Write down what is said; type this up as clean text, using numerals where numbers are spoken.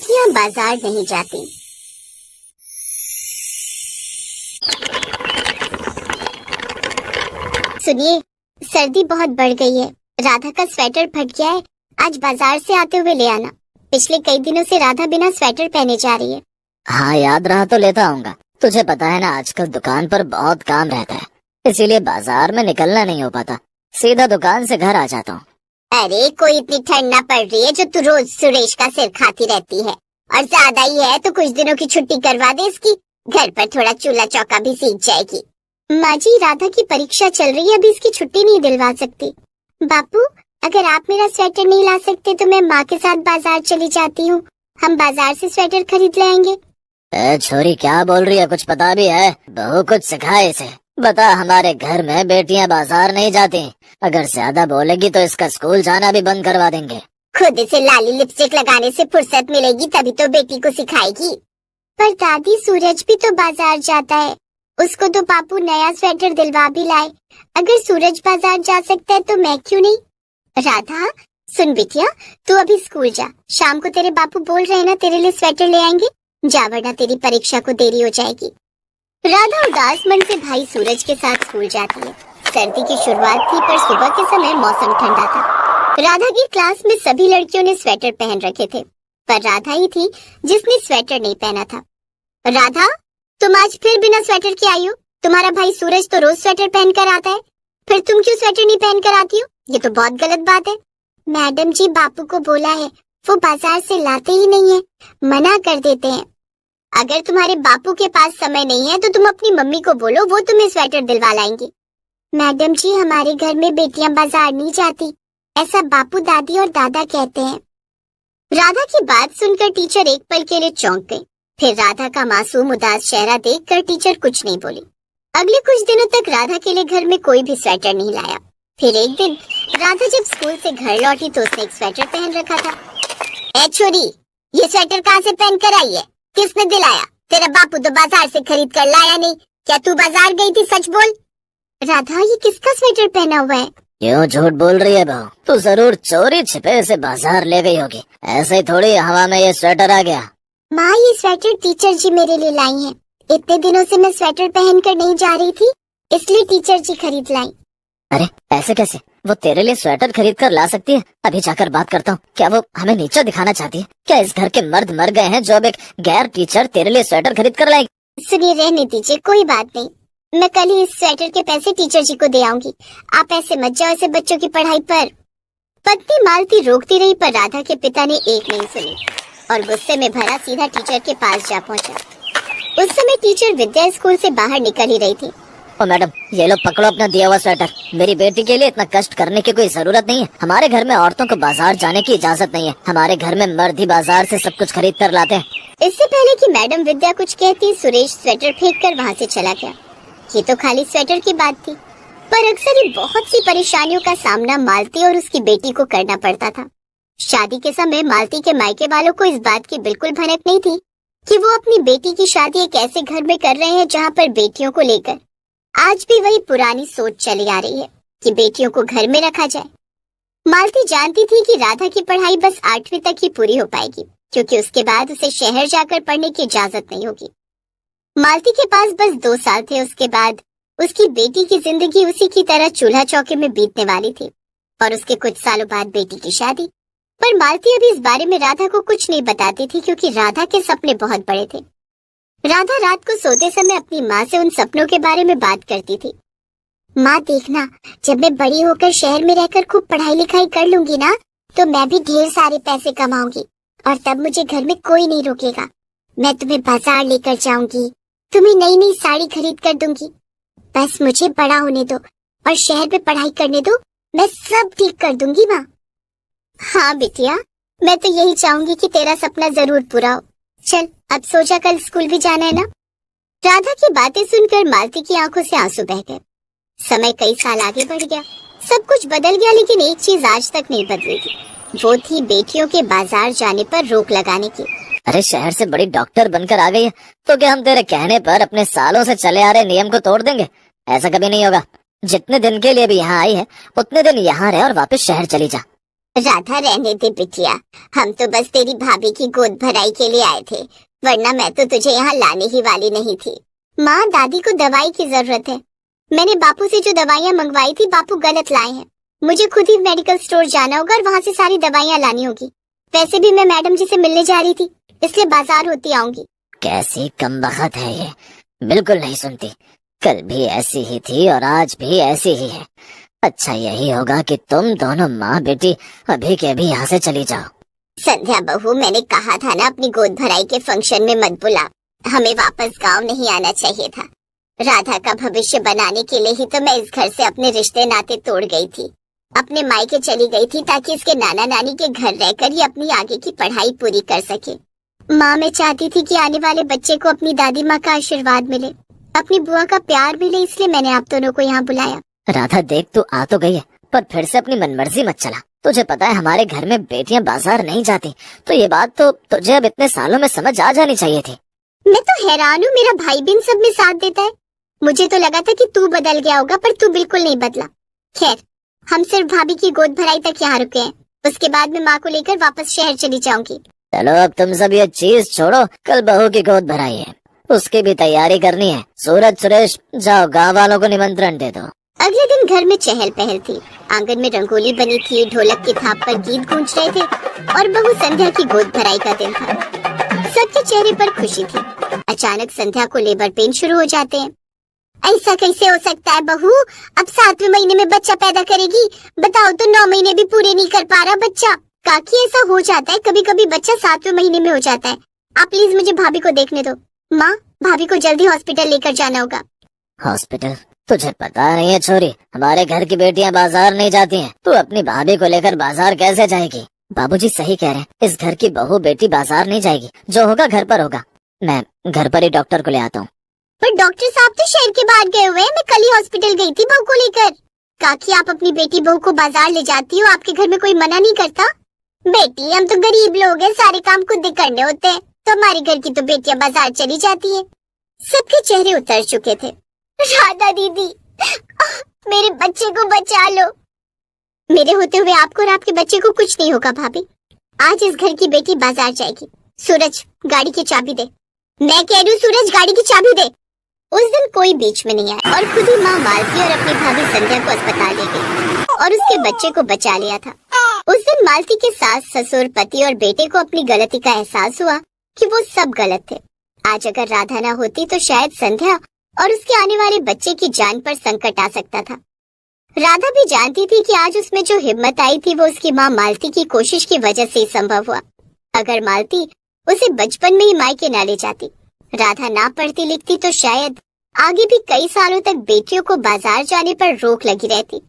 बेटियां बाजार नहीं जाती। सुनिए, सर्दी बहुत बढ़ गई है। राधा का स्वेटर फट गया है, आज बाजार से आते हुए ले आना। पिछले कई दिनों से राधा बिना स्वेटर पहने जा रही है। हाँ, याद रहा तो लेता आऊंगा। तुझे पता है ना, आजकल दुकान पर बहुत काम रहता है, इसीलिए बाजार में निकलना नहीं हो पाता। सीधा दुकान से घर आ जाता हूँ। अरे कोई इतनी ठंड ना पड़ रही है जो तू रोज सुरेश का सिर खाती रहती है, और ज्यादा ही है तो कुछ दिनों की छुट्टी करवा दे इसकी। घर पर थोड़ा चूल्हा चौका भी सीख जाएगी। माँ जी, राधा की परीक्षा चल रही है, अभी इसकी छुट्टी नहीं दिलवा सकती। बापू, अगर आप मेरा स्वेटर नहीं ला सकते तो मैं माँ के साथ बाजार चली जाती हूँ। हम बाजार से स्वेटर खरीद लाएंगे। छोरी, क्या बोल रही है? कुछ पता भी है? बहू कुछ सिखाए इसे। बता, हमारे घर में बेटियां बाजार नहीं जाती। अगर ज्यादा बोलेगी तो इसका स्कूल जाना भी बंद करवा देंगे। खुद से लाली लिपस्टिक लगाने से फुर्सत मिलेगी तभी तो बेटी को सिखाएगी। पर दादी, सूरज भी तो बाजार जाता है, उसको तो पापू नया स्वेटर दिलवा भी लाए। अगर सूरज बाजार जा सकता है तो मैं क्यों नहीं? राधा सुन बिटिया, तू अभी स्कूल जा। शाम को तेरे बापू बोल रहे हैं ना, तेरे लिए स्वेटर ले आएंगे। जा, वरना तेरी परीक्षा को देरी हो जाएगी। राधा उदास मन से भाई सूरज के साथ स्कूल जाती है। सर्दी की शुरुआत थी, पर सुबह के समय मौसम ठंडा था। राधा की क्लास में सभी लड़कियों ने स्वेटर पहन रखे थे, पर राधा ही थी जिसने स्वेटर नहीं पहना था। राधा, तुम आज फिर बिना स्वेटर के आई हो। तुम्हारा भाई सूरज तो रोज स्वेटर पहन कर आता है, फिर तुम क्यों स्वेटर नहीं पहन कर आती हो? ये तो बहुत गलत बात है। मैडम जी, बापू को बोला है, वो बाजार से लाते ही नहीं है, मना कर देते हैं। अगर तुम्हारे बापू के पास समय नहीं है तो तुम अपनी मम्मी को बोलो, वो तुम्हें स्वेटर दिलवा लाएंगी। मैडम जी, हमारे घर में बेटियां बाजार नहीं जाती, ऐसा बापू, दादी और दादा कहते हैं। राधा की बात सुनकर टीचर एक पल के लिए चौंक गई। फिर राधा का मासूम उदास चेहरा देखकर टीचर कुछ नहीं बोली। अगले कुछ दिनों तक राधा के लिए घर में कोई भी स्वेटर नहीं लाया। फिर एक दिन राधा जब स्कूल से घर लौटी तो उसने एक स्वेटर पहन रखा था। ए छोरी, ये स्वेटर कहाँ से पहन कर आई है? किसने दिलाया? तेरा बापू तो बाजार से खरीद कर लाया नहीं। क्या तू बाजार गई थी? सच बोल। राधा, ये किसका स्वेटर पहना हुआ है? क्यों झूठ बोल रही है बहू? तू जरूर चोरी छिपे से बाजार ले गई होगी। ऐसे ही थोड़ी हवा में ये स्वेटर आ गया। माँ, ये स्वेटर टीचर जी मेरे लिए लाई हैं। इतने दिनों से मैं स्वेटर पहन कर नहीं जा रही थी, इसलिए टीचर जी खरीद लाई। अरे ऐसे कैसे? वो तेरे लिए स्वेटर खरीद कर ला सकती है? अभी जाकर बात करता हूँ। क्या वो हमें नीचा दिखाना चाहती है? क्या इस घर के मर्द मर गए हैं जो अब एक गैर टीचर तेरे लिए स्वेटर खरीद कर लाएगी? सुनिए, रहने दीजिए, कोई बात नहीं। मैं कल ही इस स्वेटर के पैसे टीचर जी को दे आऊंगी। आप ऐसे मत जाओ ऐसे बच्चों की पढ़ाई पर। पत्नी मालती रोकती रही, पर राधा के पिता ने एक नहीं सुनी और गुस्से में भरा सीधा टीचर के पास जा पहुंचा। उस समय टीचर विद्या स्कूल से बाहर निकल ही रही थी। ओ मैडम, ये लो पकड़ो अपना दिया हुआ स्वेटर। मेरी बेटी के लिए इतना कष्ट करने की कोई जरूरत नहीं है। हमारे घर में औरतों को बाजार जाने की इजाजत नहीं है। हमारे घर में मर्द ही बाजार से सब कुछ खरीद कर लाते हैं। इससे पहले कि मैडम विद्या कुछ कहती, सुरेश स्वेटर फेंक कर वहाँ से चला गया। ये तो खाली स्वेटर की बात थी, पर अक्सर ही बहुत सी परेशानियों का सामना मालती और उसकी बेटी को करना पड़ता था। शादी के समय मालती के मायके वालों को इस बात की बिल्कुल भनक नहीं थी कि वो अपनी बेटी की शादी एक ऐसे घर में कर रहे हैं जहाँ पर बेटियों को लेकर आज भी वही पुरानी सोच चली आ रही है कि बेटियों को घर में रखा जाए। मालती जानती थी कि राधा की पढ़ाई बस 8वीं तक ही पूरी हो पाएगी, क्योंकि उसके बाद उसे शहर जाकर पढ़ने की इजाजत नहीं होगी। मालती के पास बस 2 साल थे, उसके बाद उसकी बेटी की जिंदगी उसी की तरह चूल्हा चौके में बीतने वाली थी और उसके कुछ सालों बाद बेटी की शादी। पर मालती अभी इस बारे में राधा को कुछ नहीं बताती थी, क्योंकि राधा के सपने बहुत बड़े थे। राधा रात को सोते समय अपनी माँ से उन सपनों के बारे में बात करती थी। माँ, देखना, जब मैं बड़ी होकर शहर में रहकर खूब पढ़ाई लिखाई कर लूंगी ना, तो मैं भी ढेर सारे पैसे कमाऊंगी और तब मुझे घर में कोई नहीं रोकेगा। मैं तुम्हें बाजार लेकर जाऊंगी, तुम्हें नई नई साड़ी खरीद कर दूंगी। बस मुझे बड़ा होने दो और शहर में पढ़ाई करने दो, मैं सब ठीक कर दूंगी माँ। हाँ बिटिया, मैं तो यही चाहूंगी कि तेरा सपना जरूर पूरा हो। चल अब सो जा, कल स्कूल भी जाना है ना। राधा की बातें सुनकर मालती की आंखों से आंसू बह गए। समय कई साल आगे बढ़ गया, सब कुछ बदल गया, लेकिन एक चीज आज तक नहीं बदली थी, वो थी बेटियों के बाजार जाने पर रोक लगाने की। अरे शहर से बड़ी डॉक्टर बनकर आ गई है, तो क्या हम तेरे कहने पर अपने सालों से चले आ रहे नियम को तोड़ देंगे? ऐसा कभी नहीं होगा। जितने दिन के लिए भी यहाँ आई है, उतने दिन यहाँ रहे और वापस शहर चली जा। राधा रहने दे बिटिया, हम तो बस तेरी भाभी की गोद भराई के लिए आए थे, वरना मैं तो तुझे यहाँ लाने ही वाली नहीं थी। माँ, दादी को दवाई की जरूरत है। मैंने बापू से जो दवाइयाँ मंगवाई थी बापू गलत लाए हैं। मुझे खुद ही मेडिकल स्टोर जाना होगा और वहाँ से सारी दवाइयाँ लानी होगी। वैसे भी मैं मैडम जी से मिलने जा रही थी, इसलिए बाजार होती आऊंगी। कैसी कमबख्त है ये, बिल्कुल नहीं सुनती। कल भी ऐसी ही थी और आज भी ऐसी ही है। अच्छा यही होगा कि तुम दोनों माँ बेटी अभी के अभी यहाँ से चली जाओ। संध्या बहू, मैंने कहा था ना अपनी गोद भराई के फंक्शन में मत बुला। हमें वापस गांव नहीं आना चाहिए था। राधा का भविष्य बनाने के लिए ही तो मैं इस घर से अपने रिश्ते नाते तोड़ गई थी। अपने मायके चली गई थी ताकि इसके नाना नानी के घर रहकर ये अपनी आगे की पढ़ाई पूरी कर सके। माँ, मैं चाहती थी कि आने वाले बच्चे को अपनी दादी माँ का आशीर्वाद मिले, अपनी बुआ का प्यार मिले, इसलिए मैंने आप दोनों को यहाँ बुलाया। राधा देख, तू आ तो गई है, पर फिर से अपनी मनमर्जी मत चला। तुझे पता है हमारे घर में बेटियां बाजार नहीं जाती, तो ये बात तो तुझे अब इतने सालों में समझ आ जानी चाहिए थी। मैं तो हैरान हूँ, मेरा भाई भी इन सब में साथ देता है। मुझे तो लगा था कि तू बदल गया होगा, पर तू बिल्कुल नहीं बदला। खैर, हम सिर्फ भाभी की गोद भराई तक यहाँ रुके हैं, उसके बाद मैं माँ को लेकर वापस शहर चली जाऊंगी। चलो अब तुम सब ये चीज छोड़ो, कल बहू की गोद भराई है, उसकी भी तैयारी करनी है। सूरज, सुरेश, जाओ गाँव वालों को निमंत्रण दे दो। अगले दिन घर में चहल पहल थी। आंगन में रंगोली बनी थी, ढोलक की थाप पर गीत गूंज रहे थे और बहू संध्या की गोद भराई का दिन था। सबके चेहरे पर खुशी थी। अचानक संध्या को लेबर पेन शुरू हो जाते हैं। ऐसा कैसे हो सकता है बहू, अब 7वें महीने में बच्चा पैदा करेगी? बताओ तो 9 महीने भी पूरे नहीं कर पा रहा बच्चा। काकी, ऐसा हो जाता है, कभी कभी बच्चा 7वें महीने में हो जाता है। आप प्लीज मुझे भाभी को देखने दो। माँ, भाभी को जल्दी हॉस्पिटल लेकर जाना होगा। हॉस्पिटल? तुझे पता नहीं है छोरी, हमारे घर की बेटियां बाजार नहीं जाती हैं। तू अपनी भाभी को लेकर बाजार कैसे जाएगी? बाबूजी सही कह रहे हैं, इस घर की बहू बेटी बाजार नहीं जाएगी। जो होगा घर पर होगा। मैं घर पर ही डॉक्टर को ले आता हूँ। पर डॉक्टर साहब तो शहर के बाहर गए हुए हैं। मैं कल ही हॉस्पिटल गई थी बहू को लेकर। काकी, आप अपनी बेटी बहू को बाजार ले जाती हो, आपके घर में कोई मना नहीं करता? बेटी, हम तो गरीब लोग हैं, सारे काम खुद ही करने होते हैं, तो हमारे घर की तो बेटियां बाजार चली जाती है। सबके चेहरे उतर चुके थे। राधा दीदी, मेरे बच्चे को बचा लो। मेरे होते हुए आपको और आपके बच्चे को कुछ नहीं होगा भाभी। आज इस घर की बेटी बाजार जाएगी। सूरज, गाड़ी की चाबी दे। मैं कह रही हूँ सूरज, गाड़ी की चाबी दे। उस दिन कोई बीच में नहीं आया और खुद ही माँ मालती और अपनी भाभी संध्या को अस्पताल ले गई और उसके बच्चे को बचा लिया था। उस दिन मालती के सास, ससुर, पति और बेटे को अपनी गलती का एहसास हुआ कि वो सब गलत थे। आज अगर राधा ना होती तो शायद संध्या और उसके आने वाले बच्चे की जान पर संकट आ सकता था। राधा भी जानती थी कि आज उसमें जो हिम्मत आई थी वो उसकी माँ मालती की कोशिश की वजह से संभव हुआ। अगर मालती उसे बचपन में ही मायके ना ले जाती, राधा ना पढ़ती लिखती, तो शायद आगे भी कई सालों तक बेटियों को बाजार जाने पर रोक लगी रहती।